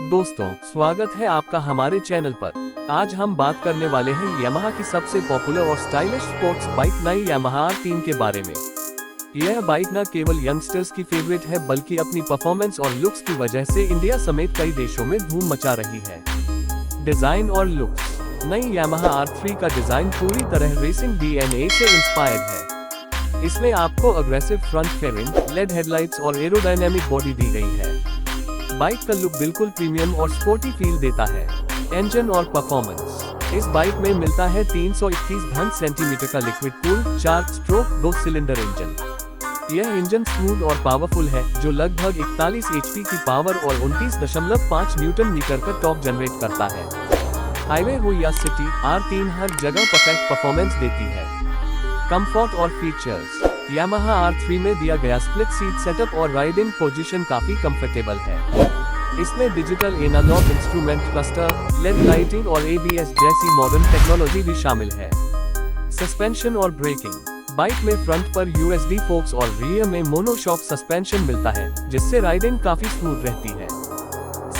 दोस्तों, स्वागत है आपका हमारे चैनल पर। आज हम बात करने वाले हैं यामाहा की सबसे पॉपुलर और स्टाइलिश स्पोर्ट्स बाइक नई यामाहा R3 के बारे में। यह बाइक न केवल यंगस्टर्स की फेवरेट है बल्कि अपनी परफॉर्मेंस और लुक्स की वजह से इंडिया समेत कई देशों में धूम मचा रही है। डिजाइन और लुक्स। नई यामाहा R3 का डिजाइन पूरी तरह रेसिंग DNA से इंस्पायर्ड है। इसमें आपको aggressive front fairing, LED headlights और एरोडायनेमिक बॉडी दी गई है। बाइक का लुक बिल्कुल प्रीमियम और स्पोर्टी फील देता है। इंजन और परफॉर्मेंस। इस बाइक में मिलता है 321 सेंटीमीटर का liquid cooled 4 stroke 2 cylinder engine. यह इंजन स्मूथ और पावरफुल है जो लगभग 41 HP की पावर और 29.5 न्यूटन मीटर का टॉर्क जनरेट करता है। हाईवे हो या सिटी, R3 हर जगह परफेक्ट परफॉर्मेंस देती है। कंफर्ट और फीचर्स। यामाहा R3 में दिया गया स्प्लिट सीट सेटअप और राइडिंग पोजीशन काफी कंफर्टेबल है। इसमें digital analog instrument cluster, LED lighting और ABS जैसी मॉडर्न टेक्नोलॉजी भी शामिल है। सस्पेंशन और ब्रेकिंग। बाइक में फ्रंट पर USD फोक्स और रियर में मोनोशॉक सस्पेंशन मिलता है जिससे राइडिंग काफी स्मूथ रहती है।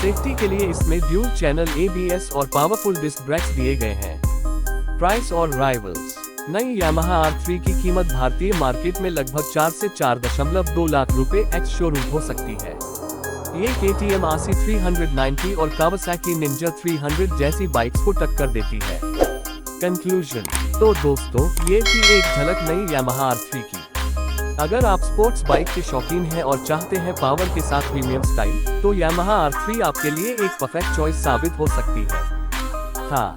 सेफ्टी के लिए इसमें ड्यूल चैनल ABS और पावरफुल डिस्क ब्रेक्स दिए गए हैं। प्राइस और राइवल्स। नई यामाहा R3 की कीमत भारतीय मार्केट में लगभग 4 से 4.2 लाख रुपए एक्स शोरूम हो सकती है। ये KTM RC 390 और कावासाकी निंजा 300 जैसी बाइक्स को टक्कर देती है। कंक्लूजन। तो दोस्तों, ये थी एक झलक नई यामाहा R3 की। अगर आप स्पोर्ट्स बाइक के शौकीन हैं और चाहते हैं पावर के साथ प्रीमियम स्टाइल, तो यामाहा R3 आपके लिए एक परफेक्ट चॉइस साबित हो सकती है। हाँ,